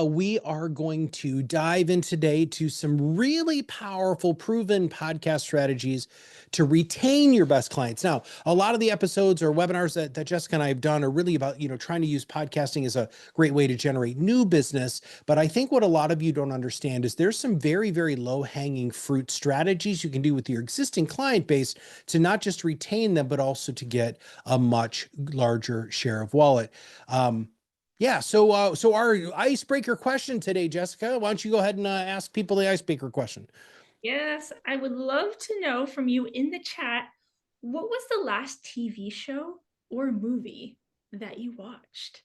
We are going to dive in today to some really powerful, proven podcast strategies to retain your best clients. Now, a lot of the episodes or webinars that Jessica and I have done are really about, trying to use podcasting as a great way to generate new business. But I think what a lot of you don't understand is there's some very, very low hanging fruit strategies you can do with your existing client base to not just retain them, but also to get a much larger share of wallet. Yeah, so our icebreaker question today, Jessica, why don't you go ahead and ask people the icebreaker question? Yes, I would love to know from you in the chat, what was the last TV show or movie that you watched?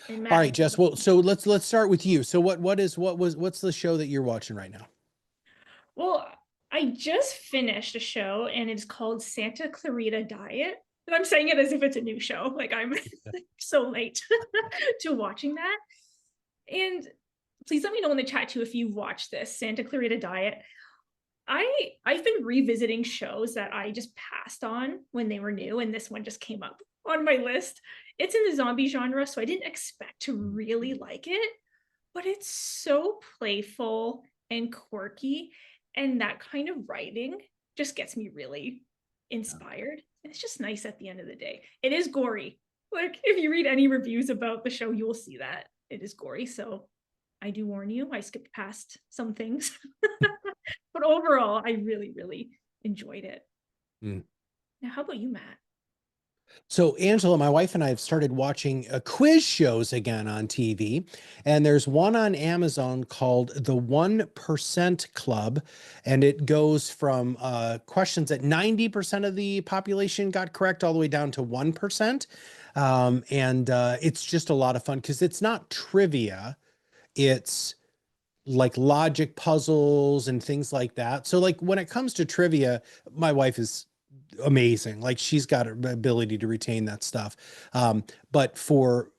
And All Matt, right, Jess. Well, so let's start with you. So what's the show that you're watching right now? well, I just finished a show and it's called Santa Clarita Diet. And I'm saying it as if it's a new show. Like I'm so late to watching that. And please let me know in the chat too if you've watched this Santa Clarita Diet. I've been revisiting shows that I just passed on when they were new, and this one just came up on my list. It's in the zombie genre, so I didn't expect to really like it, but it's so playful and quirky, and that kind of writing just gets me really inspired. And it's just nice at the end of the day. It is gory. Like if you read any reviews about the show, you will see that it is gory. So I do warn you, I skipped past some things. But overall, I really, really enjoyed it. Mm. Now, how about you, Matt? So Angela, my wife and I have started watching quiz shows again on TV, and there's one on Amazon called The 1% Club, and it goes from questions that 90% of the population got correct all the way down to 1%. And it's just a lot of fun because it's not trivia, it's like logic puzzles and things like that. So like when it comes to trivia, my wife is amazing. Like she's got an ability to retain that stuff. But for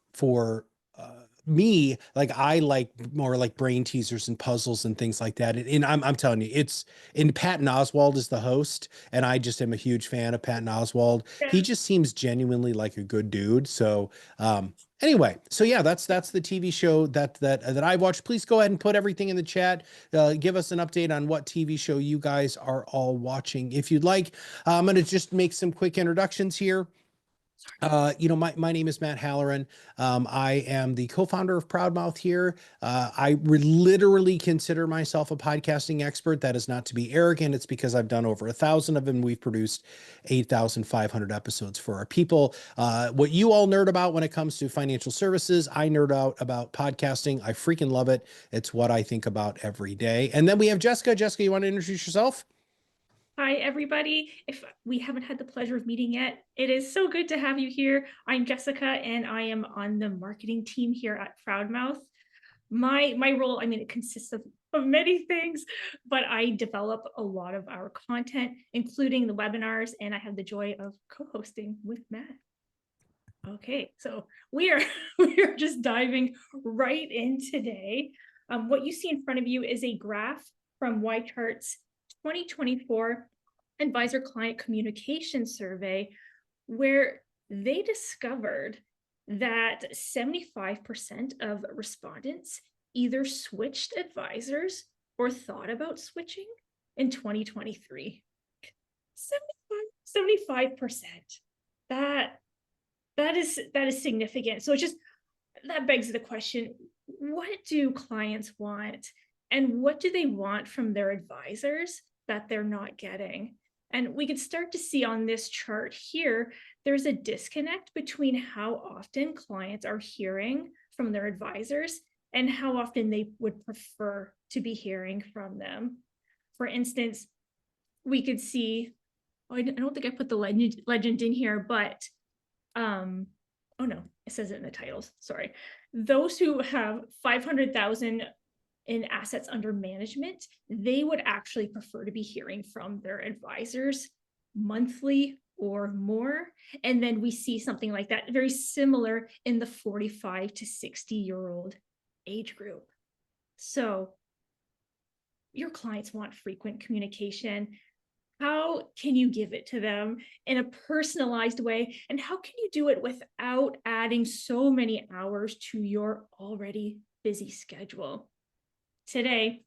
me, like I like more like brain teasers and puzzles and things like that. And I'm telling you, it's and Patton Oswalt is the host, and I just am a huge fan of Patton Oswalt. He Yeah. just seems genuinely like a good dude. So anyway, so yeah, that's the TV show that I watched. Please go ahead and put everything in the chat. Give us an update on what TV show you guys are all watching if you'd like. I'm going to just make some quick introductions here. My name is Matt Halloran. I am the co-founder of ProudMouth here. I literally consider myself a podcasting expert. That is not to be arrogant. It's because I've done over 1,000 of them. We've produced 8,500 episodes for our people. What you all nerd about when it comes to financial services, I nerd out about podcasting. I freaking love it. It's what I think about every day. And then we have Jessica. Jessica, you want to introduce yourself? Hi, everybody. If we haven't had the pleasure of meeting yet, it is so good to have you here. I'm Jessica, and I am on the marketing team here at ProudMouth. My role, I mean, it consists of many things, but I develop a lot of our content, including the webinars, and I have the joy of co-hosting with Matt. Okay, so we are we are just diving right in today. What you see in front of you is a graph from YChart's 2024 Advisor Client Communication Survey, where they discovered that 75% of respondents either switched advisors or thought about switching in 2023. 75%. That that is significant. So it's just that begs the question, what do clients want and what do they want from their advisors that they're not getting? And we can start to see on this chart here, there's a disconnect between how often clients are hearing from their advisors and how often they would prefer to be hearing from them. For instance, we could see, I don't think I put the legend in here, but oh no, it says it in the titles, sorry. Those who have 500,000 in assets under management, they would actually prefer to be hearing from their advisors monthly or more. And then we see something like that, very similar in the 45 to 60-year-old age group. So your clients want frequent communication. How can you give it to them in a personalized way? And how can you do it without adding so many hours to your already busy schedule. Today,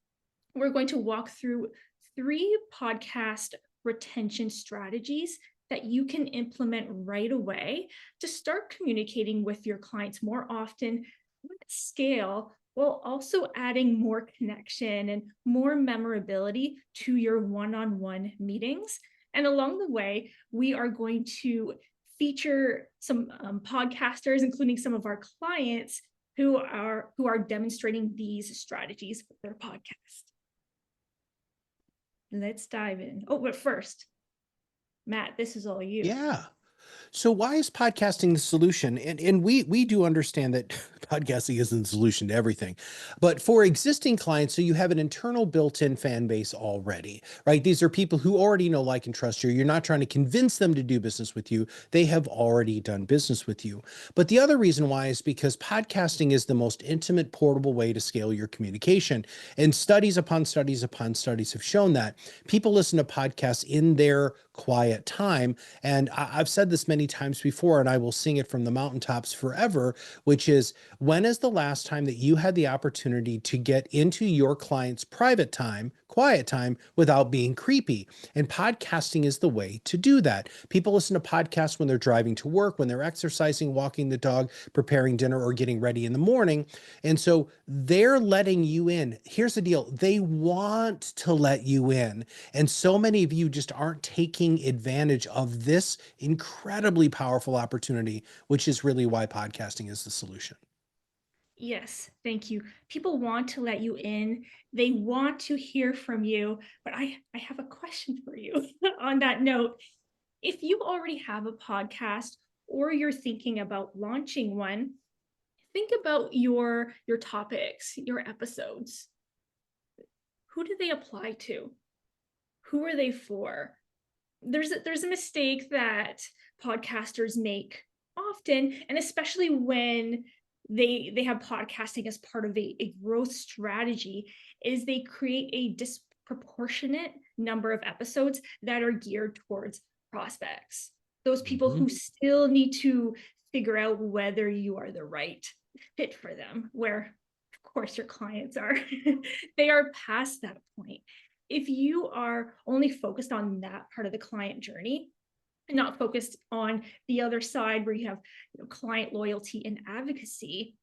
we're going to walk through 3 podcast retention strategies that you can implement right away to start communicating with your clients more often at scale, while also adding more connection and more memorability to your one-on-one meetings. And along the way, we are going to feature some podcasters, including some of our clients who are demonstrating these strategies with their podcast. Let's dive in. Oh, but first, Matt, this is all you. Yeah. So why is podcasting the solution? And we do understand that podcasting isn't the solution to everything. But for existing clients, so you have an internal built-in fan base already, right? These are people who already know, like, and trust you. You're not trying to convince them to do business with you. They have already done business with you. But the other reason why is because podcasting is the most intimate, portable way to scale your communication. And studies upon studies upon studies have shown that people listen to podcasts in their quiet time. And I've said this many times before, and I will sing it from the mountaintops forever, which is, when is the last time that you had the opportunity to get into your client's private time, quiet time, without being creepy? And podcasting is the way to do that. People listen to podcasts when they're driving to work, when they're exercising, walking the dog, preparing dinner, or getting ready in the morning. And so they're letting you in. Here's the deal. They want to let you in. And so many of you just aren't taking advantage of this incredibly powerful opportunity, which is really why podcasting is the solution. Yes, thank you. People want to let you in. They want to hear from you. But I have a question for you on that note. If you already have a podcast or you're thinking about launching one, think about your topics, your episodes. Who do they apply to? Who are they for? There's a mistake that podcasters make often, and especially when they have podcasting as part of a growth strategy, is they create a disproportionate number of episodes that are geared towards prospects, those people who still need to figure out whether you are the right fit for them, where of course your clients are. They are past that point. If you are only focused on that part of the client journey and not focused on the other side where you have client loyalty and advocacy,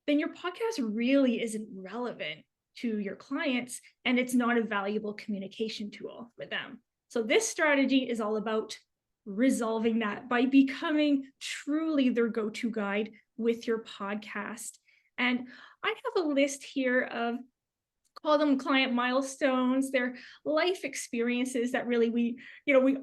then your podcast really isn't relevant to your clients, and it's not a valuable communication tool for them. So this strategy is all about resolving that by becoming truly their go-to guide with your podcast. And I have a list here of, call them client milestones. They're life experiences that really we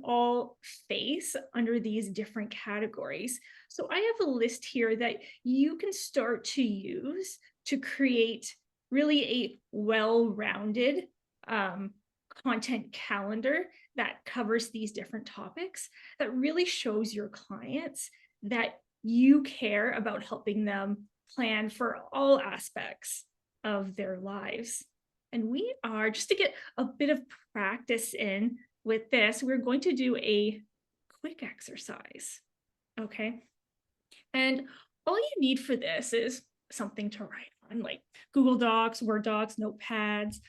all face under these different categories. So I have a list here that you can start to use to create really a well-rounded content calendar that covers these different topics, that really shows your clients that you care about helping them plan for all aspects of their lives. And we are, just to get a bit of practice in with this, we're going to do a quick exercise, okay? And all you need for this is something to write on, like Google Docs, Word docs, notepads.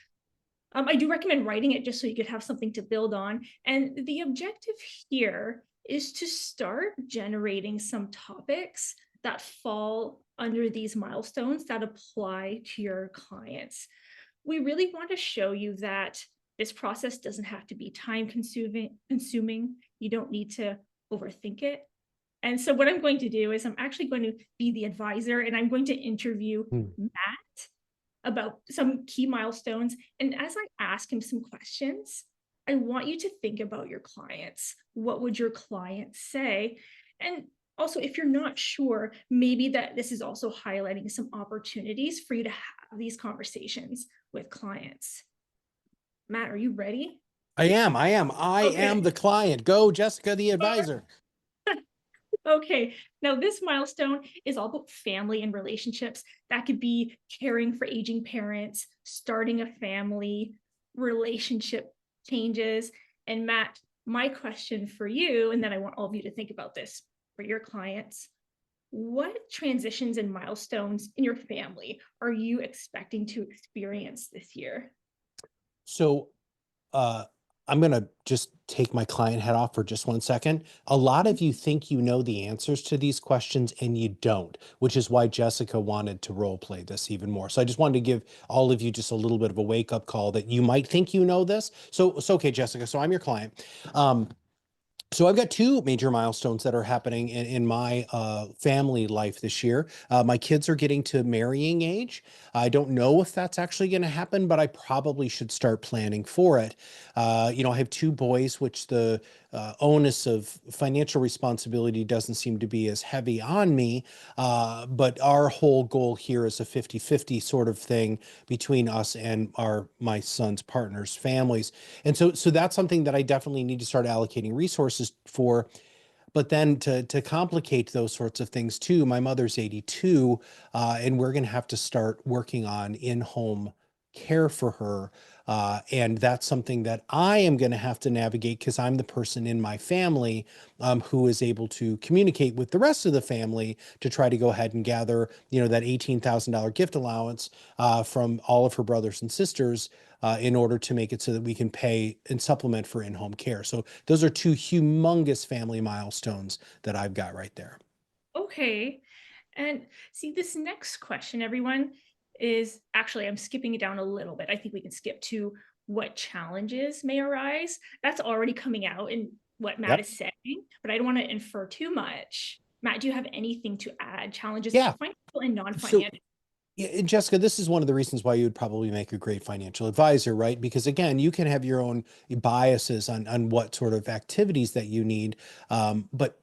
I do recommend writing it just so you could have something to build on. And the objective here is to start generating some topics that fall under these milestones that apply to your clients. We really want to show you that this process doesn't have to be time consuming. You don't need to overthink it. And so what I'm going to do is I'm actually going to be the advisor, and I'm going to interview Matt about some key milestones. And as I ask him some questions, I want you to think about your clients. What would your clients say? And also, if you're not sure, maybe that this is also highlighting some opportunities for you to have these conversations with clients. Matt, are you ready? I am. I am the client. Go, Jessica, the advisor. Okay, now this milestone is all about family and relationships. That could be caring for aging parents, starting a family, relationship changes. And Matt, my question for you, and then I want all of you to think about this for your clients. what transitions and milestones in your family are you expecting to experience this year? So uh, I'm going to just take my client hat off for just one second. A lot Mhm. of you think you know the answers to these questions and you don't, which is why Jessica wanted to role play this even more. So I just wanted to give all of you just a little bit of a wake up call that you might think you know this. So okay, Jessica. So I'm your client. Um, so I've got two major milestones that are happening in my family life this year. My kids are getting to marrying age. I don't know if that's actually going to happen, but I probably should start planning for it. I have two boys, which the onus of financial responsibility doesn't seem to be as heavy on me. But our whole goal here is a 50-50 sort of thing between us and my son's partners' families. And so that's something that I definitely need to start allocating resources for. But then to complicate those sorts of things too, my mother's 82, and we're going to have to start working on in-home care for her. And that's something that I am going to have to navigate because I'm the person in my family who is able to communicate with the rest of the family to try to go ahead and gather, that $18,000 gift allowance from all of her brothers and sisters in order to make it so that we can pay and supplement for in-home care. So those are two humongous family milestones that I've got right there. Okay. And see, this next question, everyone, is actually, I'm skipping it down a little bit. I think we can skip to what challenges may arise. That's already coming out in what Matt Yep. is saying, but I don't want to infer too much. Matt, do you have anything to add? Challenges, Yeah. financial and So non-financial? yeah, and Jessica, this is one of the reasons why you would probably make a great financial advisor, right? Because again, you can have your own biases on what sort of activities that you need. But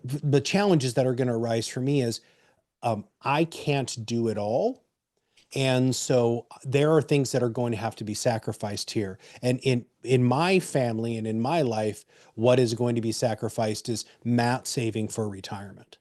the challenges that are going to arise for me is I can't do it all. And so there are things that are going to have to be sacrificed here. And in my family and in my life, what is going to be sacrificed is Matt saving for retirement.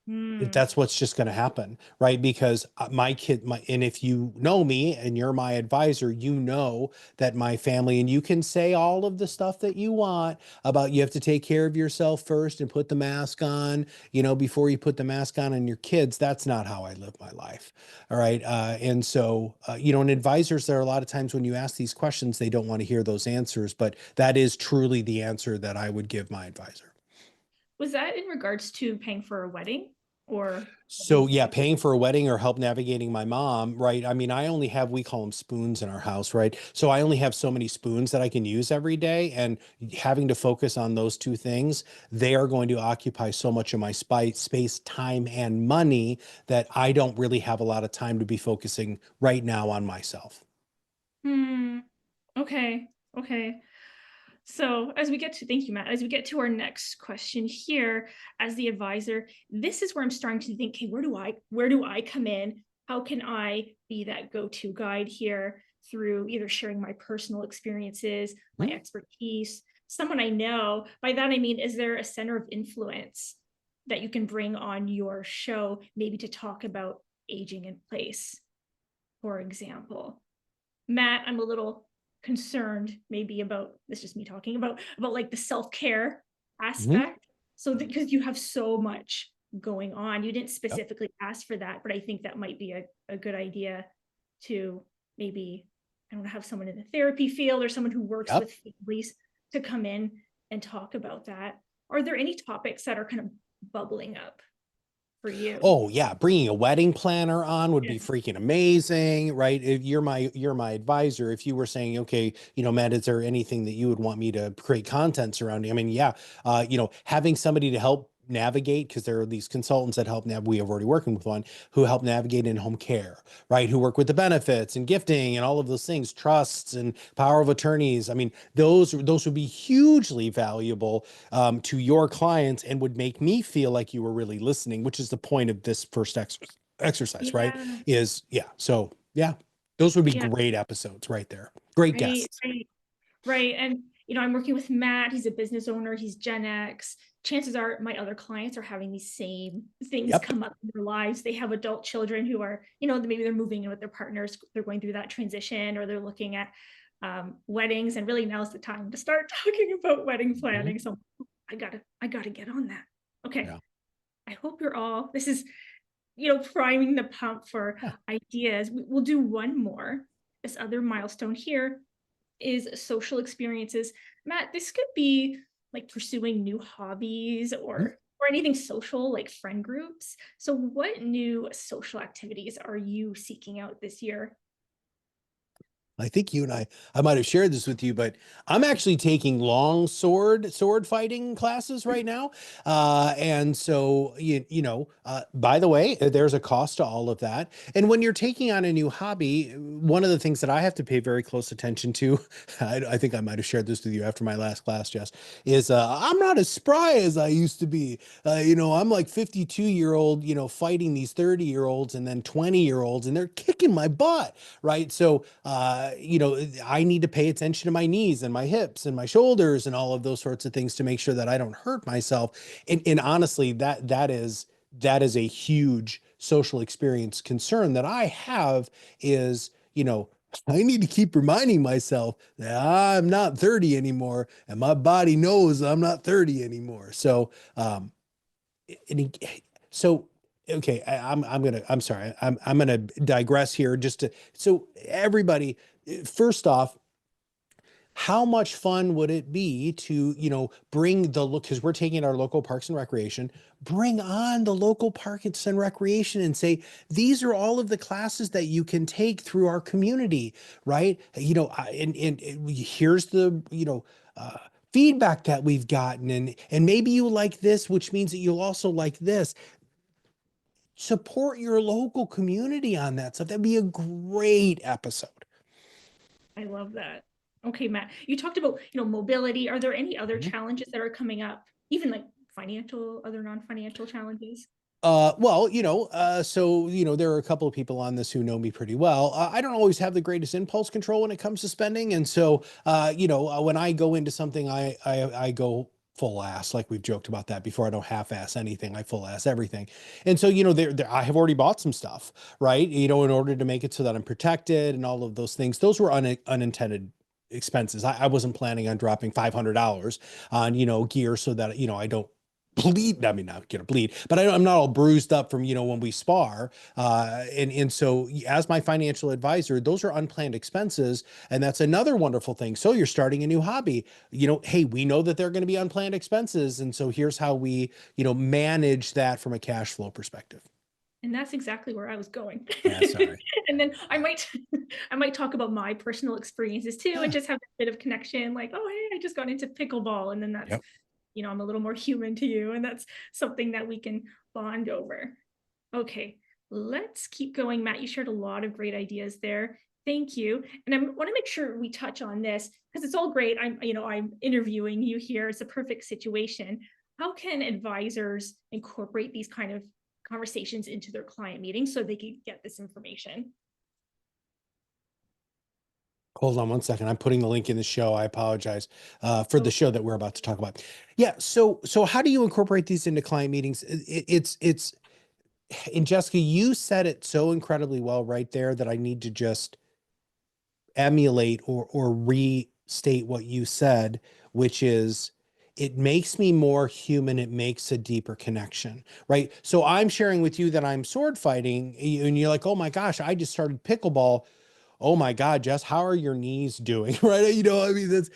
Hmm. That's what's just going to happen, right? Because and if you know me and you're my advisor, you know that my family, and you can say all of the stuff that you want about you have to take care of yourself first and put the mask on, before you put the mask on your kids. That's not how I live my life. All right. And so, and advisors, there are a lot of times when you ask these questions, they don't want to hear those answers, but that is truly the answer that I would give my advisor. Was that in regards to paying for a wedding or So wedding yeah, plan? paying for a wedding or help navigating my mom, right? I mean, I only have, we call them spoons in our house, right? So I only have so many spoons that I can use every day, and having to focus on those two things, they are going to occupy so much of my space, time, and money that I don't really have a lot of time to be focusing right now on myself. Hmm. Okay. Okay. So as we get to, thank you, Matt, as we get to our next question here, as the advisor, this is where I'm starting to think, okay, where do I come in? How can I be that go-to guide here through either sharing my personal experiences, my Hmm? expertise, someone I know? By that, I mean, is there a center of influence that you can bring on your show, maybe to talk about aging in place, for example? Matt, I'm a little concerned maybe about this, just me talking about like the self-care Hmm. aspect. So because you have so much going on, you didn't Yep. specifically ask for that, but I think that might be a good idea to maybe, I don't know, have someone in the therapy field or someone who works Yep. with families to come in and talk about that. Are there any topics that are kind of bubbling up for you? Oh yeah, bringing a wedding planner on would Yeah. be freaking amazing, right? If you're my advisor, if you were saying, okay, Matt, is there anything that you would want me to create content surrounding? I mean, yeah, having somebody to help navigate, because there are these consultants that help we have already working with one who help navigate in home care, right? Who work with the benefits and gifting and all of those things, trusts and power of attorneys. I mean, those would be hugely valuable to your clients and would make me feel like you were really listening, which is the point of this first exercise, right? Yeah. Is yeah. So yeah, those would be Yeah. great episodes right there. Great Right. guests. Right. Right. And, I'm working with Matt. He's a business owner. He's Gen X. Chances are my other clients are having these same things Yep. come up in their lives. They have adult children who are, maybe they're moving in with their partners. They're going through that transition, or they're looking at weddings. And really now's the time to start talking about wedding Mhm. planning. So I gotta get on that. Okay. Yeah. I hope you're all, this is, priming the pump for Yeah. ideas. We'll do one more. This other milestone here is social experiences. Matt, this could be like pursuing new hobbies or anything social like friend groups. So what new social activities are you seeking out this year? I think you and I might have shared this with you, but I'm actually taking long sword fighting classes right now. And so, by the way, there's a cost to all of that. And when you're taking on a new hobby, one of the things that I have to pay very close attention to, I think I might have shared this with you after my last class, Jess, is I'm not as spry as I used to be. I'm like 52-year-old, fighting these 30-year-olds and then 20-year-olds, and they're kicking my butt, right? So, I need to pay attention to my knees and my hips and my shoulders and all of those sorts of things to make sure that I don't hurt myself. And honestly, that is a huge social experience concern that I have is, I need to keep reminding myself that I'm not 30 anymore, and my body knows I'm not 30 anymore. So, and so okay, I'm sorry, I'm gonna digress here just to so everybody, first off, how much fun would it be to, bring the look, because we're taking our local parks and recreation, bring on the local parks and recreation and say, these are all of the classes that you can take through our community, right? And here's the, feedback that we've gotten, and maybe you like this, which means that you'll also like this. Support your local community on that stuff. That'd be a great episode. I love that. Okay, Matt, you talked about, mobility. Are there any other Mhm. challenges that are coming up, even like financial, other non-financial challenges? Well, so, there are a couple of people on this who know me pretty well. I don't always have the greatest impulse control when it comes to spending. And so, when I go into something, I go full ass, like we've joked about that before. I don't half ass anything. I full ass everything. And so, I have already bought some stuff, right? In order to make it so that I'm protected and all of those things. Those were unintended expenses. I wasn't planning on dropping $500 on, gear so that, I don't bleed. I mean, not gonna bleed, but I'm not all bruised up from, when we spar. And so as my financial advisor, those are unplanned expenses. And that's another wonderful thing. So you're starting a new hobby, hey, we know that they're going to be unplanned expenses. And so here's how we, manage that from a cash flow perspective. And that's exactly where I was going. Yeah, sorry. And then I might I might talk about my personal experiences too and Yeah. just have a bit of connection like, oh hey, I just got into pickleball. And then that's, Yep. I'm a little more human to you. And that's something that we can bond over. Okay, let's keep going. Matt, you shared a lot of great ideas there. Thank you. And I want to make sure we touch on this because it's all great. I'm interviewing you here. It's a perfect situation. How can advisors incorporate these kind of conversations into their client meetings so they can get this information? Hold on one second. I'm putting the link in the show. I apologize for the Oh, show that we're about to talk about. Yeah. So how do you incorporate these into client meetings? And Jessica, you said it so incredibly well right there that I need to just emulate or restate what you said, which is it makes me more human. It makes a deeper connection, right? So I'm sharing with you that I'm sword fighting, and you're like, oh my gosh, I just started pickleball. Oh my God, Jess, how are your knees doing? Right? I mean, that's,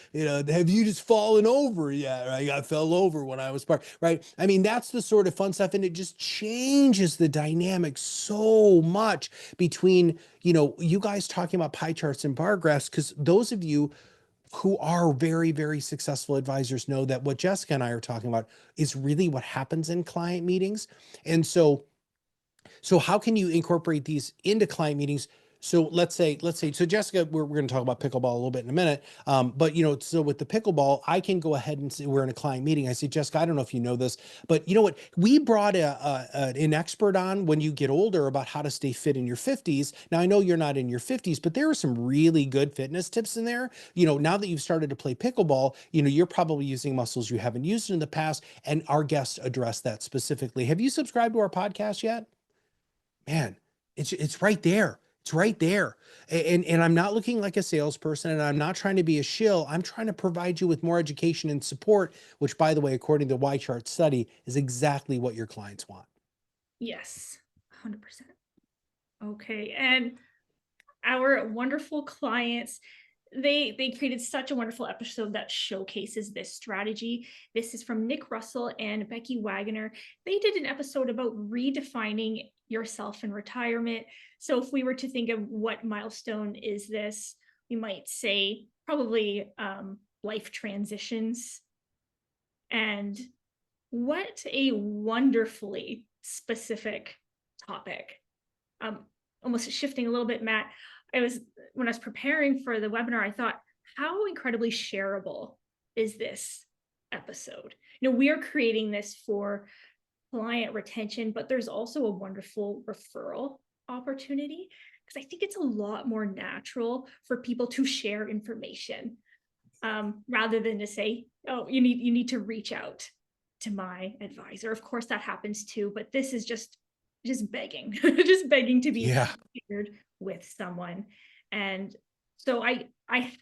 have you just fallen over yet? Right? I fell over when I was part, right? I mean, that's the sort of fun stuff. And it just changes the dynamic so much between, you guys talking about pie charts and bar graphs, because those of you who are very, very successful advisors know that what Jessica and I are talking about is really what happens in client meetings. And so how can you incorporate these into client meetings? So let's say, so Jessica, we're going to talk about pickleball a little bit in a minute. But so with the pickleball, I can go ahead and say we're in a client meeting. I say, Jessica, I don't know if you know this, but you know what? We brought an expert on when you get older about how to stay fit in your 50s. Now I know you're not in your 50s, but there are some really good fitness tips in there. Now that you've started to play pickleball, you're probably using muscles you haven't used in the past, and our guests address that specifically. Have you subscribed to our podcast yet? Man, it's right there. It's right there. And I'm not looking like a salesperson, and I'm not trying to be a shill. I'm trying to provide you with more education and support, which, by the way, according to the Y chart study, is exactly what your clients want. Yes, 100%. Okay, and our wonderful clients, they created such a wonderful episode that showcases this strategy. This is from Nick Russell and Becky Wagner. They did an episode about redefining yourself in retirement. So if we were to think of what milestone is this, we might say probably life transitions. And what a wonderfully specific topic. um, Almost shifting a little bit, Matt, when I was preparing for the webinar, I thought, how incredibly shareable is this episode? We are creating this for client retention, but there's also a wonderful referral opportunity, because I think it's a lot more natural for people to share information, rather than to say, oh, you need to reach out to my advisor. Of course that happens too, but this is just begging, just begging to be Yeah. paired with someone. And so I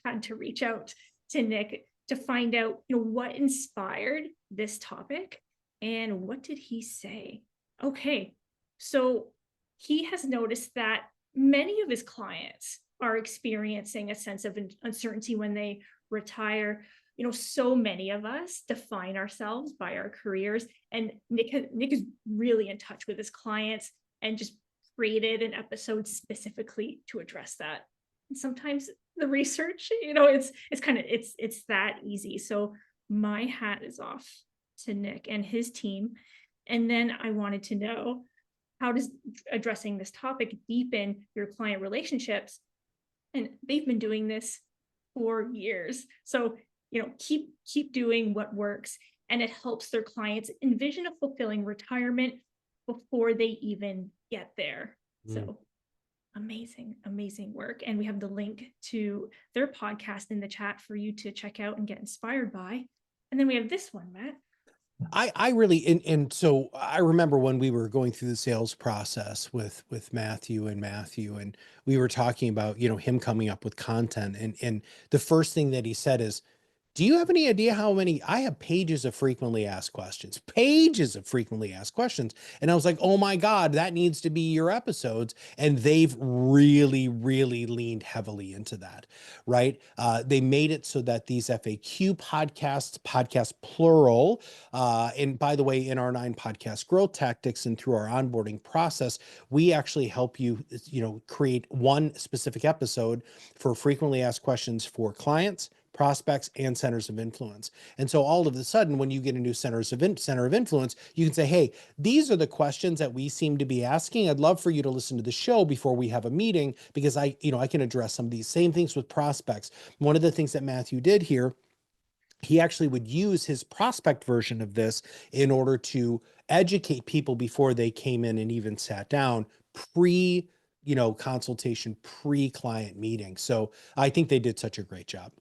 had to reach out to Nick to find out, what inspired this topic and what did he say. Okay, so he has noticed that many of his clients are experiencing a sense of uncertainty when they retire. So many of us define ourselves by our careers, and Nick is really in touch with his clients and just created an episode specifically to address that. And sometimes the research, it's kind of it's that easy. So my hat is off to Nick and his team. And then I wanted to know, how does addressing this topic deepen your client relationships? And they've been doing this for years. So, keep doing what works, and it helps their clients envision a fulfilling retirement before they even get there. Mm. So amazing, amazing work. And we have the link to their podcast in the chat for you to check out and get inspired by. And then we have this one, Matt. I really, and so I remember when we were going through the sales process with Matthew, and we were talking about, him coming up with content, and the first thing that he said is, do you have any idea how many I have pages of frequently asked questions, pages of frequently asked questions? And I was like, oh my God, that needs to be your episodes. And they've really, really leaned heavily into that, right? They made it so that these FAQ podcast plural, and by the way, in our 9 podcast growth tactics and through our onboarding process, we actually help you, create one specific episode for frequently asked questions for clients, prospects, and centers of influence. And so all of a sudden, when you get a new center of influence, you can say, hey, these are the questions that we seem to be asking. I'd love for you to listen to the show before we have a meeting, because I can address some of these same things with prospects. One of the things that Matthew did here, he actually would use his prospect version of this in order to educate people before they came in and even sat down pre, consultation, pre-client meeting. So I think they did such a great job.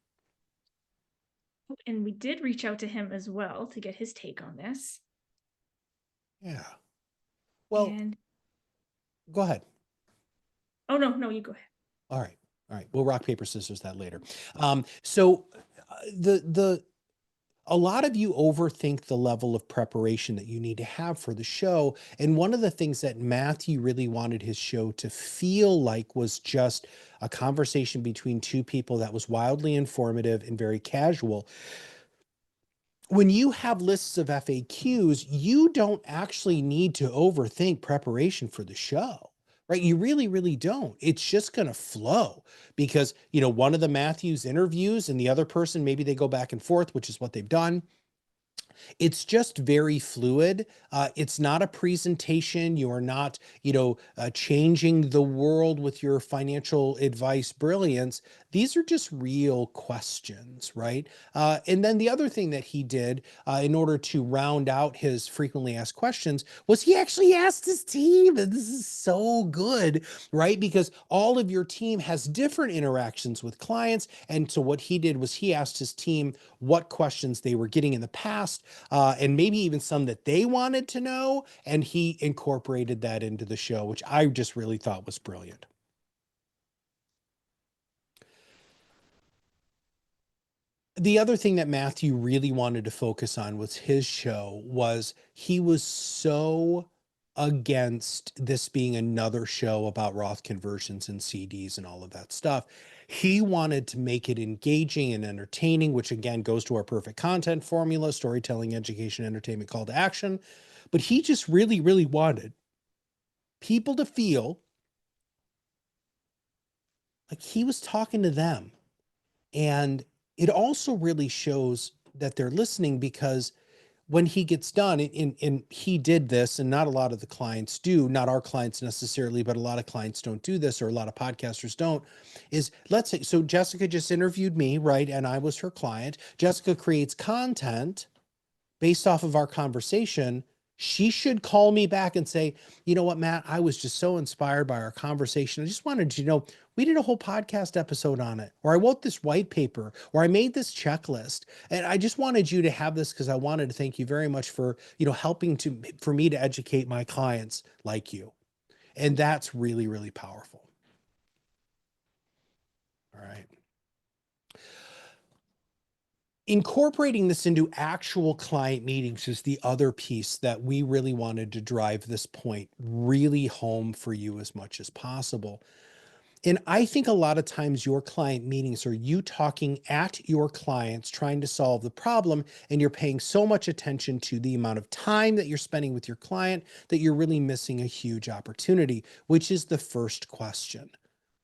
And we did reach out to him as well to get his take on this. Yeah. Well, And go ahead. oh, no, you go ahead. All right. All right. We'll rock, paper, scissors that later. So the a lot of you overthink the level of preparation that you need to have for the show. And one of the things that Matthew really wanted his show to feel like was just a conversation between two people that was wildly informative and very casual. When you have lists of FAQs, you don't actually need to overthink preparation for the show, right? You really, really don't. It's just going to flow because, one of the Matthews interviews and the other person, maybe they go back and forth, which is what they've done. It's just very fluid. It's not a presentation. You are not, changing the world with your financial advice brilliance. These are just real questions, right? And then the other thing that he did in order to round out his frequently asked questions was he actually asked his team. And this is so good, right? Because all of your team has different interactions with clients. And so what he did was he asked his team what questions they were getting in the past, and maybe even some that they wanted to know. And he incorporated that into the show, which I just really thought was brilliant. The other thing that Matthew really wanted to focus on was his show was he was so against this being another show about Roth conversions and CDs and all of that stuff. He wanted to make it engaging and entertaining, which again goes to our perfect content formula, storytelling, education, entertainment, call to action. But he just really, really wanted people to feel like he was talking to them. And it also really shows that they're listening because when he gets done, and he did this, and not a lot of the clients do, not our clients necessarily, but a lot of clients don't do this, or a lot of podcasters don't, is let's say, so Jessica just interviewed me, right? And I was her client. Jessica creates content based off of our conversation. She should call me back and say, you know what, Matt, I was just so inspired by our conversation. I just wanted you to know we did a whole podcast episode on it, or I wrote this white paper, or I made this checklist. And I just wanted you to have this because I wanted to thank you very much for, helping for me to educate my clients like you. And that's really, really powerful. All right. Incorporating this into actual client meetings is the other piece that we really wanted to drive this point really home for you as much as possible. And I think a lot of times your client meetings are you talking at your clients, trying to solve the problem, and you're paying so much attention to the amount of time that you're spending with your client that you're really missing a huge opportunity, which is the first question.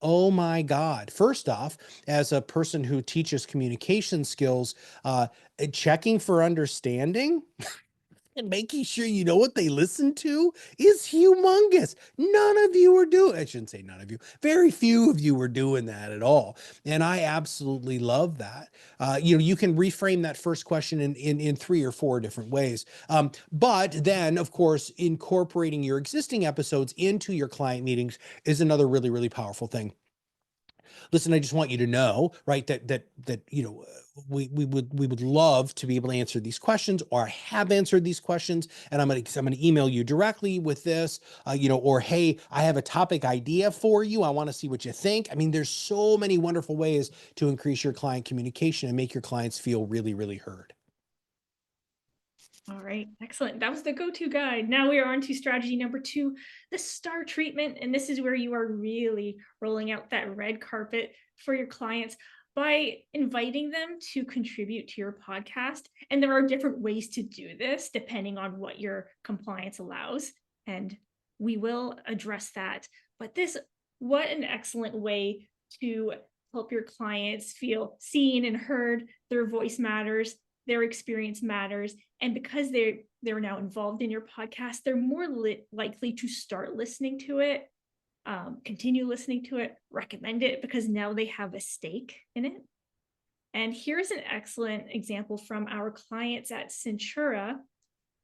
Oh my God. First off, as a person who teaches communication skills, checking for understanding and making sure you know what they listen to is humongous. None of you are doing, I shouldn't say none of you, very few of you are doing that at all. And I absolutely love that. You can reframe that first question in 3 or 4 different ways. But then, of course, incorporating your existing episodes into your client meetings is another really, really powerful thing. Listen, I just want you to know, right, that we would love to be able to answer these questions, or I have answered these questions, and I'm gonna email you directly with this, or hey, I have a topic idea for you. I want to see what you think. I mean, there's so many wonderful ways to increase your client communication and make your clients feel really, really heard. All right, excellent. That was the go-to guide. Now we are on to strategy number 2, the star treatment. And this is where you are really rolling out that red carpet for your clients by inviting them to contribute to your podcast. And there are different ways to do this depending on what your compliance allows. And we will address that. But what an excellent way to help your clients feel seen and heard. Their voice matters, their experience matters, and because they're now involved in your podcast, they're more likely to start listening to it, continue listening to it, recommend it, because now they have a stake in it. And here's an excellent example from our clients at Centura.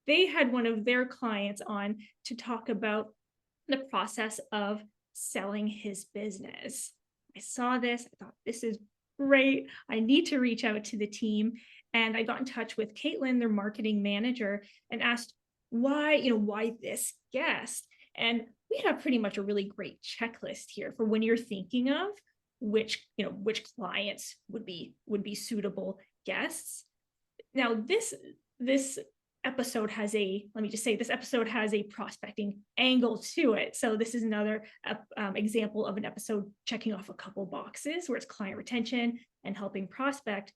They had one of their clients on to talk about the process of selling his business. I saw this, I thought, this is great. I need to reach out to the team. And I got in touch with Caitlin, their marketing manager, and asked why this guest. And we have pretty much a really great checklist here for when you're thinking of which clients would be suitable guests. Now, this episode has this episode has a prospecting angle to it. So this is another example of an episode checking off a couple boxes where it's client retention and helping prospect.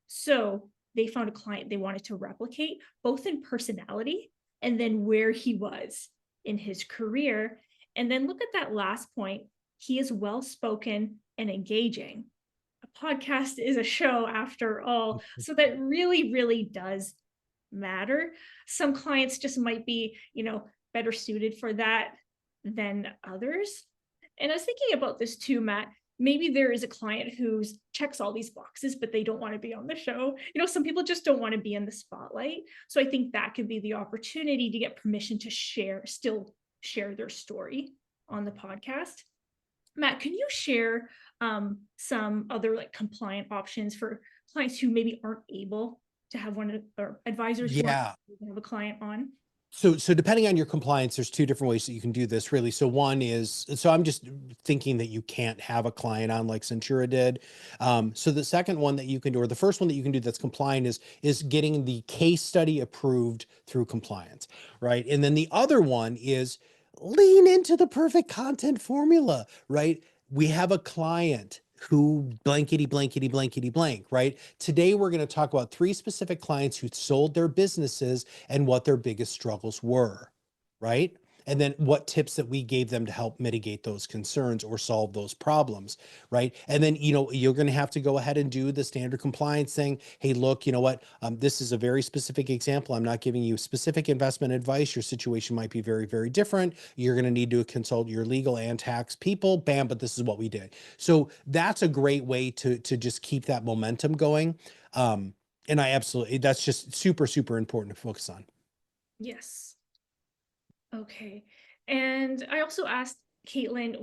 So they found a client they wanted to replicate, both in personality and then where he was in his career. And then look at that last point. He is well-spoken and engaging. A podcast is a show after all. So that really, really does matter. Some clients just might be, better suited for that than others. And I was thinking about this too, Matt. Maybe there is a client who checks all these boxes, but they don't want to be on the show. Some people just don't want to be in the spotlight. So I think that could be the opportunity to get permission to still share their story on the podcast. Matt, can you share some other compliant options for clients who maybe aren't able to have one, or advisors who aren't Yeah. able to have a client on? So depending on your compliance, there's two different ways that you can do this really. So one is, so I'm just thinking that you can't have a client on like Centura did. So the second one that you can do, or the first one that you can do that's compliant is getting the case study approved through compliance, right? And then the other one is lean into the perfect content formula, right? We have a client who blankety, blankety, blankety, blank, right? Today, we're going to talk about three specific clients who sold their businesses and what their biggest struggles were, right? And then what tips that we gave them to help mitigate those concerns or solve those problems, right? And then, you're going to have to go ahead and do the standard compliance thing. Hey, look, you know what? This is a very specific example. I'm not giving you specific investment advice. Your situation might be very, very different. You're going to need to consult your legal and tax people. Bam, but this is what we did. So that's a great way to just keep that momentum going. And that's just super, super important to focus on. Yes. Okay. And I also asked Caitlin,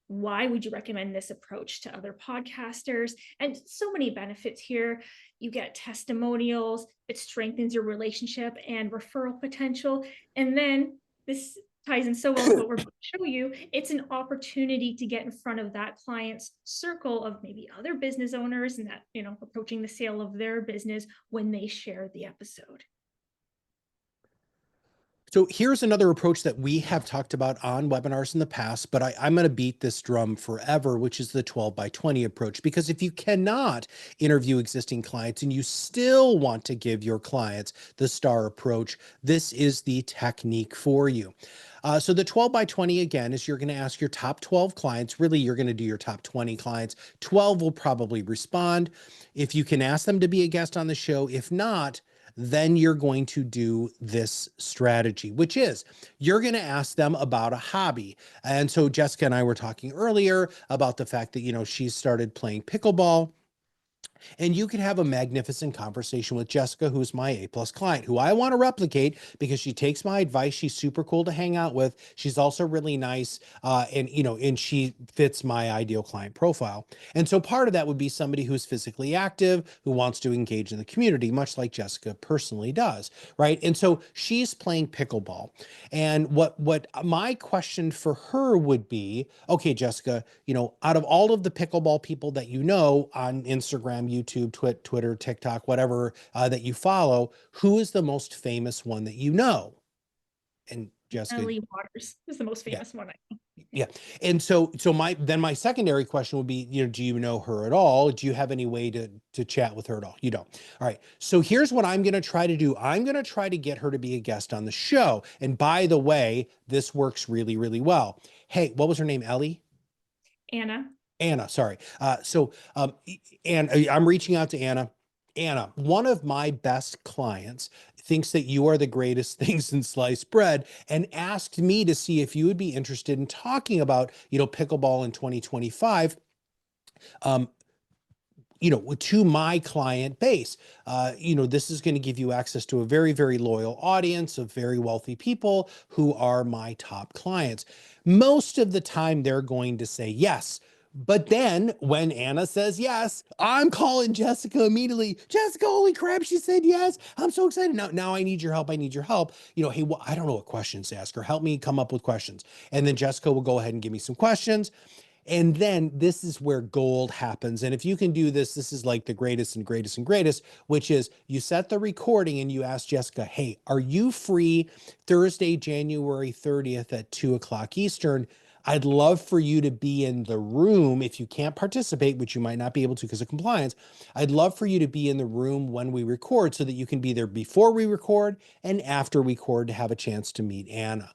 why would you recommend this approach to other podcasters? And so many benefits here. You get testimonials, it strengthens your relationship and referral potential. And then this ties in so well to what we're about to show you. It's an opportunity to get in front of that client's circle of maybe other business owners and that, approaching the sale of their business when they share the episode. So here's another approach that we have talked about on webinars in the past, but I'm going to beat this drum forever, which is the 12 by 20 approach. Because if you cannot interview existing clients and you still want to give your clients the STAR approach, this is the technique for you. So the 12 by 20, again, is you're going to ask your top 12 clients. Really, you're going to do your top 20 clients. 12 will probably respond. If you can ask them to be a guest on the show, if not, then you're going to do this strategy, which is you're going to ask them about a hobby. And so Jessica and I were talking earlier about the fact that, she's started playing pickleball. And you could have a magnificent conversation with Jessica, who's my A+ client, who I want to replicate because she takes my advice. She's super cool to hang out with. She's also really nice. And she fits my ideal client profile. And so part of that would be somebody who's physically active, who wants to engage in the community, much like Jessica personally does, right? And so she's playing pickleball. And what my question for her would be, okay, Jessica, out of all of the pickleball people that on Instagram, YouTube, Twitter, TikTok, whatever that you follow, who is the most famous one that you know? And Jessica, Ellie Waters is the most famous one. yeah. And so my secondary question would be, do you know her at all? Do you have any way to chat with her at all? You don't. All right. So here's what I'm going to try to do. I'm going to try to get her to be a guest on the show. And by the way, this works really, really well. Hey, what was her name? Ellie? Anna, sorry. And I'm reaching out to Anna. Anna, one of my best clients thinks that you are the greatest things in sliced bread and asked me to see if you would be interested in talking about, pickleball in 2025. To my client base. This is going to give you access to a very, very loyal audience of very wealthy people who are my top clients. Most of the time, they're going to say yes. But then when Anna says yes, I'm calling Jessica immediately. Jessica, holy crap, she said yes. I'm so excited. Now I need your help. I need your help. Hey, well, I don't know what questions to ask her. Help me come up with questions. And then Jessica will go ahead and give me some questions. And then this is where gold happens. And if you can do this, this is like the greatest and greatest and greatest, which is you set the recording and you ask Jessica, hey, are you free Thursday, January 30th at 2:00 Eastern? I'd love for you to be in the room. If you can't participate, which you might not be able to because of compliance, I'd love for you to be in the room when we record so that you can be there before we record and after we record to have a chance to meet Anna.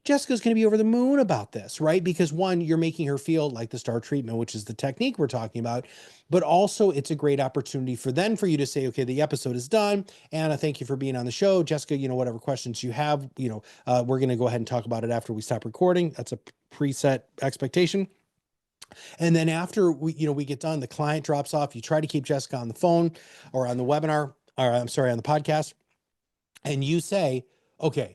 Jessica's going to be over the moon about this, right? Because one, you're making her feel like the STAR treatment, which is the technique we're talking about, but also it's a great opportunity for you to say, okay, the episode is done. Anna, thank you for being on the show. Jessica, whatever questions you have, we're going to go ahead and talk about it after we stop recording. That's a preset expectation. And then after we get done, the client drops off. You try to keep Jessica on the phone or on the webinar, or I'm sorry, on the podcast. And you say, okay,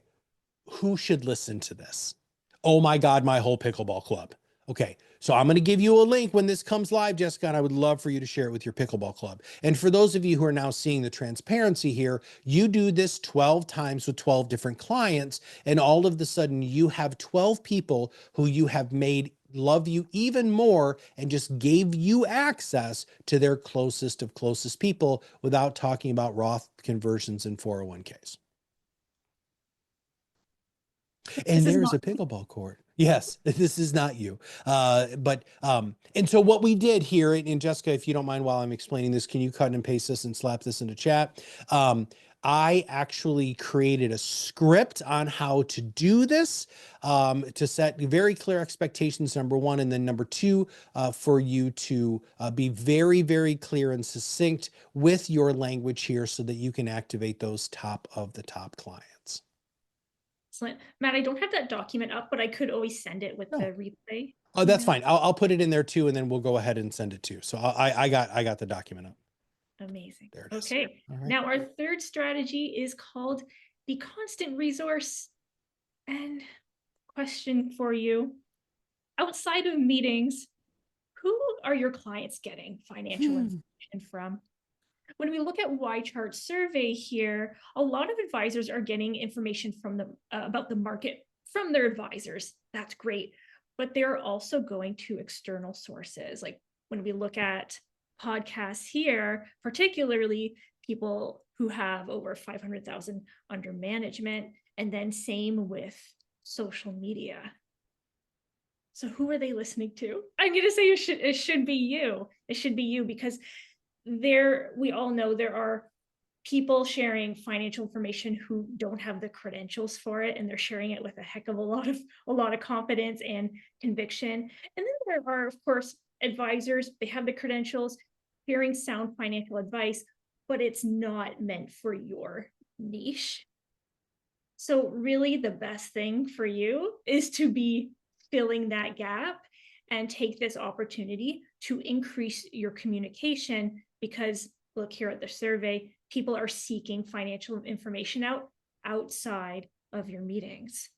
who should listen to this? Oh my God, my whole pickleball club. Okay. So I'm going to give you a link when this comes live, Jessica, and I would love for you to share it with your pickleball club. And for those of you who are now seeing the transparency here, you do this 12 times with 12 different clients, and all of a sudden you have 12 people who you have made love you even more and just gave you access to their closest of closest people without talking about Roth conversions and 401ks. And there's a pickleball court. Yes, this is not you. And so what we did here, and Jessica, if you don't mind while I'm explaining this, can you cut and paste this and slap this into chat? I actually created a script on how to do this, to set very clear expectations, number one, and then number two, for you to be very, very clear and succinct with your language here so that you can activate those top of the top clients. Excellent. Matt, I don't have that document up, but I could always send it with the replay. Oh, that's fine. I'll put it in there too, and then we'll go ahead and send it to you. So I got the document up. Amazing. There it is. Okay. All right. Now our third strategy is called the constant resource. And question for you, outside of meetings, who are your clients getting financial information from? When we look at Y-chart survey here, a lot of advisors are getting information from them about the market from their advisors. That's great. But they're also going to external sources. Like when we look at podcasts here, particularly people who have over 500,000 under management, and then same with social media. So who are they listening to? I'm going to say it should be you. It should be you, because we all know there are people sharing financial information who don't have the credentials for it, and they're sharing it with a heck of a lot of confidence and conviction. And then there are, of course, advisors. They have the credentials, sharing sound financial advice, but it's not meant for your niche. So really the best thing for you is to be filling that gap and take this opportunity to increase your communication, because look here at the survey, people are seeking financial information outside of your meetings.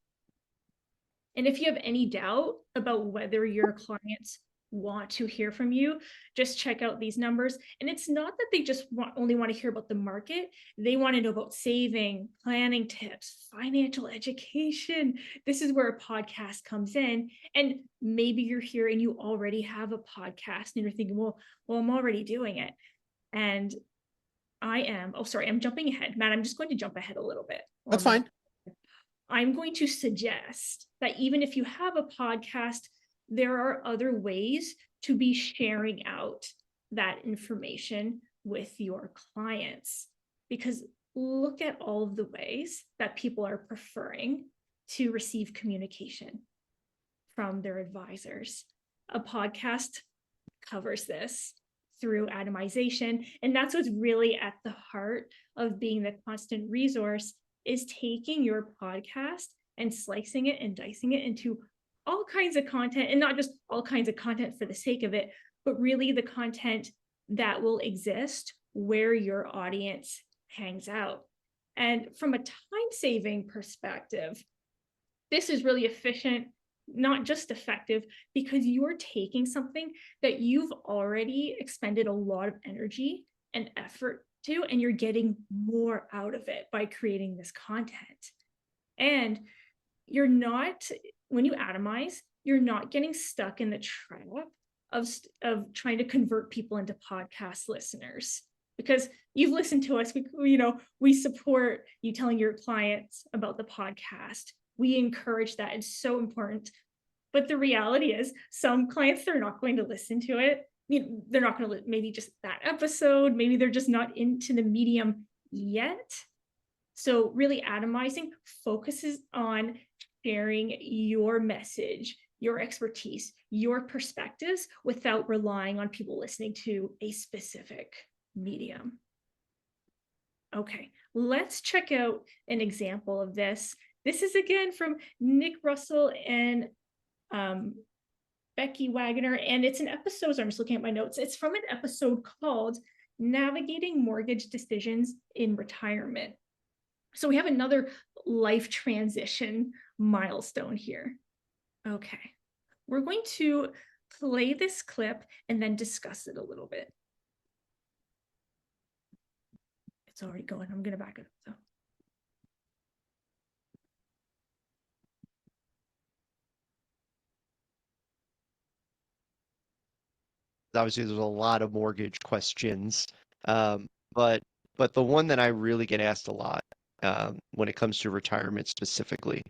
And if you have any doubt about whether your clients want to hear from you, just check out these numbers. And it's not that they just only want to hear about the market. They want to know about saving, planning tips, financial education. This is where a podcast comes in. And maybe you're here and you already have a podcast and you're thinking, well, I'm already doing it. And I'm jumping ahead. Matt, I'm just going to jump ahead a little bit. That's fine. I'm going to suggest that even if you have a podcast, there are other ways to be sharing out that information with your clients, because look at all of the ways that people are preferring to receive communication from their advisors. A podcast covers this through atomization, and that's what's really at the heart of being the constant resource, is taking your podcast and slicing it and dicing it into all kinds of content, and not just all kinds of content for the sake of it, but really the content that will exist where your audience hangs out. And from a time-saving perspective, this is really efficient, not just effective, because you're taking something that you've already expended a lot of energy and effort to, and you're getting more out of it by creating this content. And you're not, when you atomize, you're not getting stuck in the trap of trying to convert people into podcast listeners, because you've listened to us. We support you telling your clients about the podcast. We encourage that. It's so important. But the reality is, some clients, they're not going to listen to it. They're not going to maybe just that episode. Maybe they're just not into the medium yet. So really atomizing focuses on sharing your message, your expertise, your perspectives, without relying on people listening to a specific medium. Okay, let's check out an example of this. This is again from Nick Russell and Becky Wagner, and it's an episode, so I'm just looking at my notes. It's from an episode called Navigating Mortgage Decisions in Retirement. So we have another life transition milestone here. Okay, we're going to play this clip and then discuss it a little bit. It's already going. I'm going to back it up though. Obviously there's a lot of mortgage questions, but the one that I really get asked a lot when it comes to retirement specifically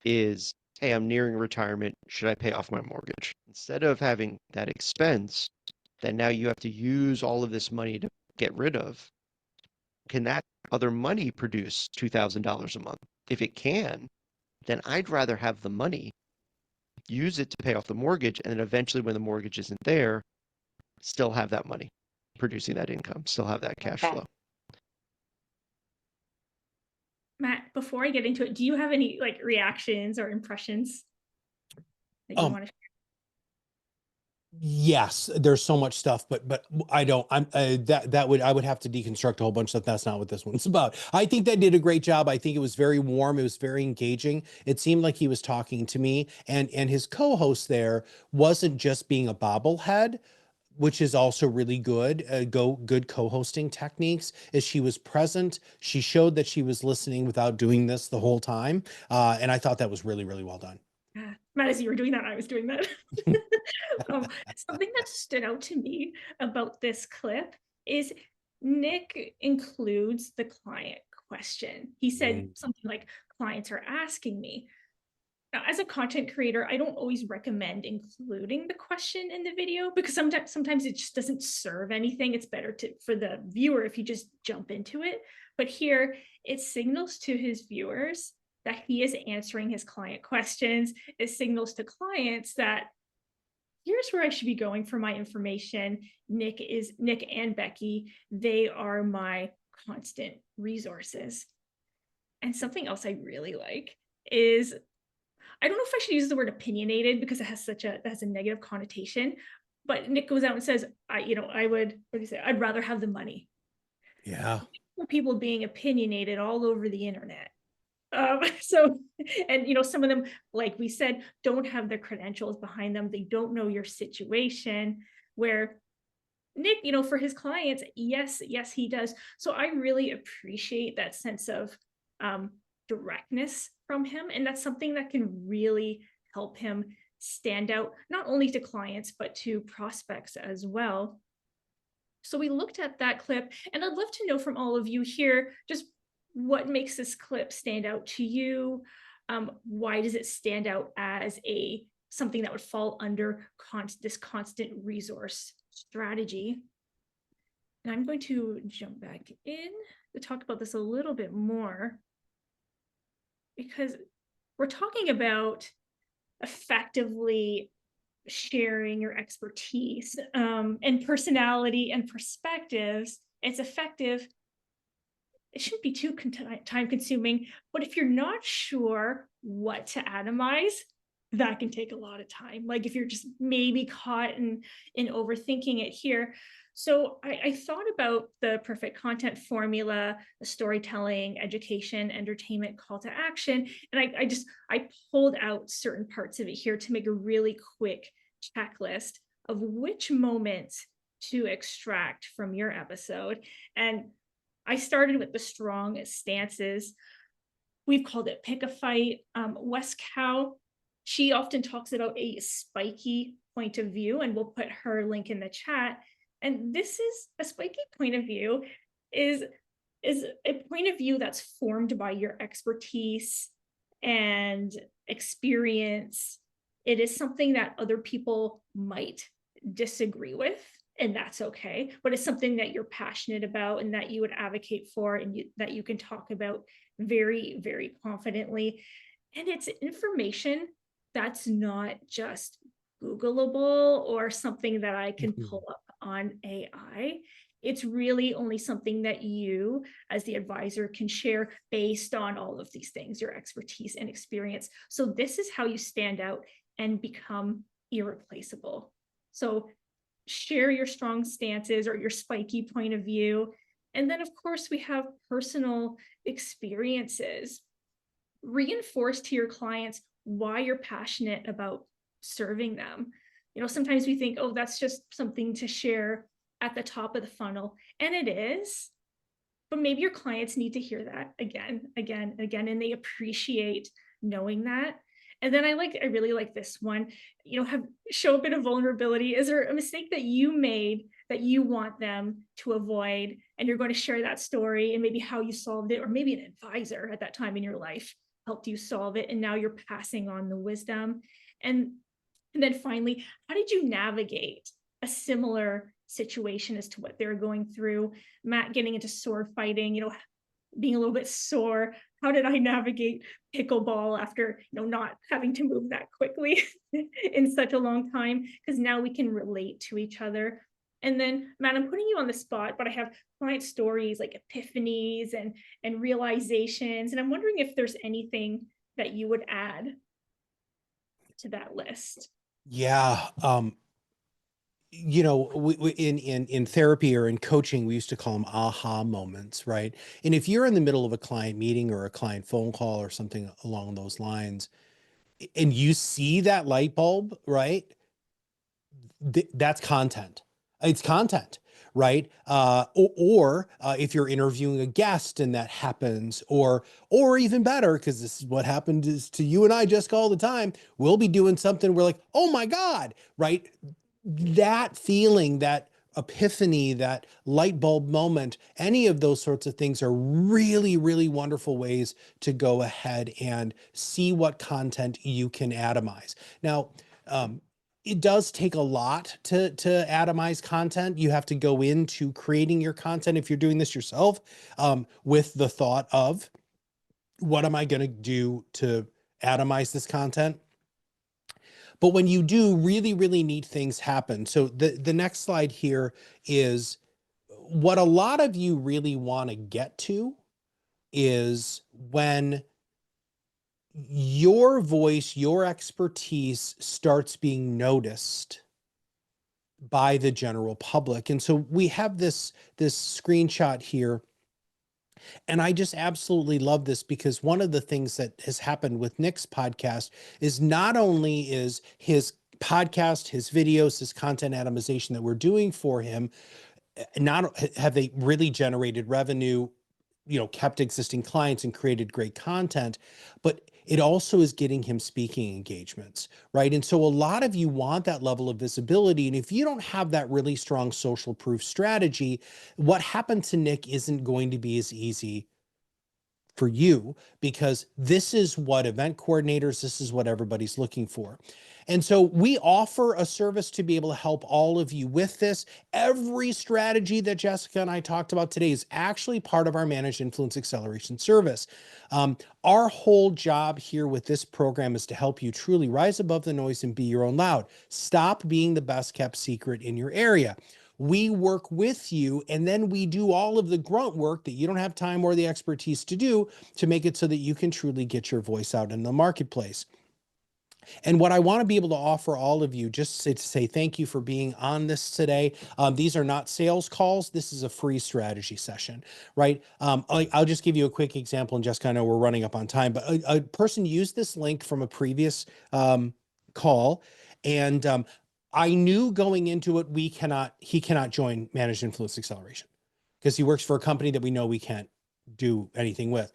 is, hey, I'm nearing retirement. Should I pay off my mortgage? Instead of having that expense that now you have to use all of this money to get rid of, can that other money produce $2,000 a month? If it can, then I'd rather have the money, use it to pay off the mortgage, and then eventually when the mortgage isn't there, still have that money producing that income, still have that cash flow. Matt, before I get into it, do you have any like reactions or impressions that you want to share? Yes, there's so much stuff, but I don't. I would have to deconstruct a whole bunch of stuff. That's not what this one's about. I think they did a great job. I think it was very warm. It was very engaging. It seemed like he was talking to me, and his co-host there wasn't just being a bobblehead, which is also really good. Good co-hosting techniques. Is she was present. She showed that she was listening without doing this the whole time, and I thought that was really, really well done. Matt, as you were doing that, I was doing that. Something that stood out to me about this clip is Nick includes the client question. He said something like, clients are asking me. Now, as a content creator, I don't always recommend including the question in the video because sometimes it just doesn't serve anything. It's better for the viewer if you just jump into it. But here, it signals to his viewers that he is answering his client questions. It signals to clients that here's where I should be going for my information. Nick and Becky, they are my constant resources. And something else I really like is, I don't know if I should use the word opinionated because it has a negative connotation, but Nick goes out and says, I'd rather have the money. Yeah. People being opinionated all over the internet. And some of them, like we said, don't have the credentials behind them. They don't know your situation. Where Nick, for his clients, yes, he does. So I really appreciate that sense of directness from him, and that's something that can really help him stand out, not only to clients but to prospects as well. So we looked at that clip, and I'd love to know from all of you here just what makes this clip stand out to you. Why does it stand out as something that would fall under this constant resource strategy? And I'm going to jump back in to talk about this a little bit more, because we're talking about effectively sharing your expertise and personality and perspectives. It's effective. It shouldn't be too time consuming, but if you're not sure what to atomize, that can take a lot of time. Like if you're just maybe caught in overthinking it here. So I thought about the perfect content formula, the storytelling, education, entertainment, call to action. And I pulled out certain parts of it here to make a really quick checklist of which moments to extract from your episode. And I started with the strong stances. We've called it pick a fight. Wes Cow, she often talks about a spiky point of view, and we'll put her link in the chat. And this is a spiky point of view is a point of view that's formed by your expertise and experience. It is something that other people might disagree with, and that's okay, but it's something that you're passionate about and that you would advocate for, and that you can talk about very, very confidently. And it's information that's not just Googleable or something that I can pull up on AI. It's really only something that you, as the advisor, can share based on all of these things, your expertise and experience. So this is how you stand out and become irreplaceable. So share your strong stances or your spiky point of view. And then, of course, we have personal experiences. Reinforce to your clients why you're passionate about serving them. Sometimes we think, oh, that's just something to share at the top of the funnel. And it is, but maybe your clients need to hear that again, again, again, and they appreciate knowing that. And then I really like this one, show a bit of vulnerability. Is there a mistake that you made that you want them to avoid? And you're going to share that story and maybe how you solved it, or maybe an advisor at that time in your life helped you solve it. And now you're passing on the wisdom. And then finally, how did you navigate a similar situation as to what they're going through? Matt getting into sword fighting, being a little bit sore. How did I navigate pickleball after, not having to move that quickly in such a long time? Because now we can relate to each other. And then, Matt, I'm putting you on the spot, but I have client stories like epiphanies and realizations. And I'm wondering if there's anything that you would add to that list. Yeah. We in therapy or in coaching, we used to call them aha moments, right? And if you're in the middle of a client meeting or a client phone call or something along those lines, and you see that light bulb, right? That's content. It's content, right? Or if you're interviewing a guest and that happens, or even better, because this is what happened to you and I, Jessica, all the time. We'll be doing something, we're like, oh my God, right? That feeling, that epiphany, that light bulb moment, any of those sorts of things are really, really wonderful ways to go ahead and see what content you can atomize. Now, it does take a lot to atomize content. You have to go into creating your content if you're doing this yourself, with the thought of, what am I going to do to atomize this content? But when you do, really, really neat things happen. So the next slide here is what a lot of you really want to get to, is when your voice, your expertise starts being noticed by the general public. And so we have this screenshot here. And I just absolutely love this, because one of the things that has happened with Nick's podcast is not only is his podcast, his videos, his content atomization that we're doing for him, not have they really generated revenue, kept existing clients and created great content, but it also is getting him speaking engagements, right? And so a lot of you want that level of visibility. And if you don't have that really strong social proof strategy, what happened to Nick isn't going to be as easy for you, because this is what event coordinators, this is what everybody's looking for. And so we offer a service to be able to help all of you with this. Every strategy that Jessica and I talked about today is actually part of our Managed Influence Acceleration service. Our whole job here with this program is to help you truly rise above the noise and be your own loud. Stop being the best kept secret in your area. We work with you, and then we do all of the grunt work that you don't have time or the expertise to do, to make it so that you can truly get your voice out in the marketplace. And what I want to be able to offer all of you, just to say thank you for being on this today. These are not sales calls. This is a free strategy session, right? I'll just give you a quick example, and Jessica, I know we're running up on time, but a person used this link from a previous call, and I knew going into it, he cannot join Managed Influence Acceleration, because he works for a company that we know we can't do anything with.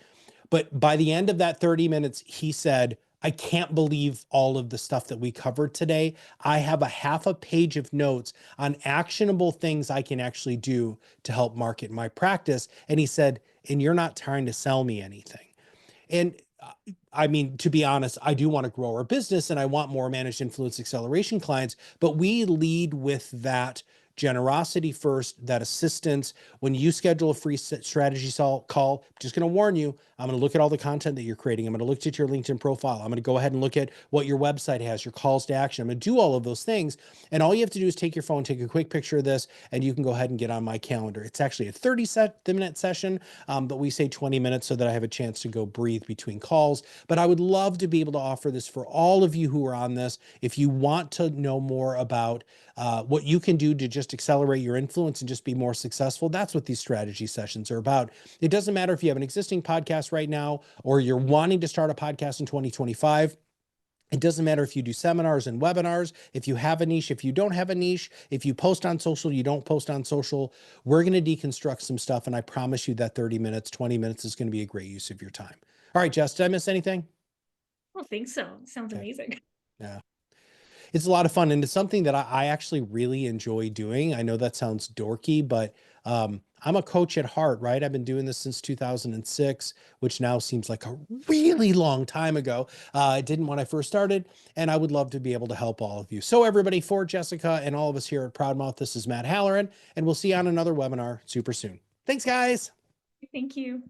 But by the end of that 30 minutes, he said, I can't believe all of the stuff that we covered today. I have a half a page of notes on actionable things I can actually do to help market my practice. And he said, and you're not trying to sell me anything. And I mean, to be honest, I do want to grow our business and I want more Managed Influence Acceleration clients, but we lead with that generosity first, that assistance. When you schedule a free strategy call, just going to warn you, I'm going to look at all the content that you're creating. I'm going to look at your LinkedIn profile. I'm going to go ahead and look at what your website has, your calls to action. I'm going to do all of those things. And all you have to do is take your phone, take a quick picture of this, and you can go ahead and get on my calendar. It's actually a 30-minute session, but we say 20 minutes so that I have a chance to go breathe between calls. But I would love to be able to offer this for all of you who are on this. If you want to know more about what you can do to just accelerate your influence and just be more successful, that's what these strategy sessions are about. It doesn't matter if you have an existing podcast right now or you're wanting to start a podcast in 2025. It doesn't matter if you do seminars and webinars, if you have a niche, if you don't have a niche, if you post on social, you don't post on social, we're going to deconstruct some stuff. And I promise you that 30 minutes, 20 minutes is going to be a great use of your time. All right, Jess, did I miss anything? I don't think so. Sounds Okay. amazing. Yeah. It's a lot of fun, and it's something that I actually really enjoy doing. I know that sounds dorky, but I'm a coach at heart, right? I've been doing this since 2006, which now seems like a really long time ago. I didn't when I first started, and I would love to be able to help all of you. So everybody, for Jessica and all of us here at ProudMouth, this is Matt Halloran, and we'll see you on another webinar super soon. Thanks, guys. Thank you.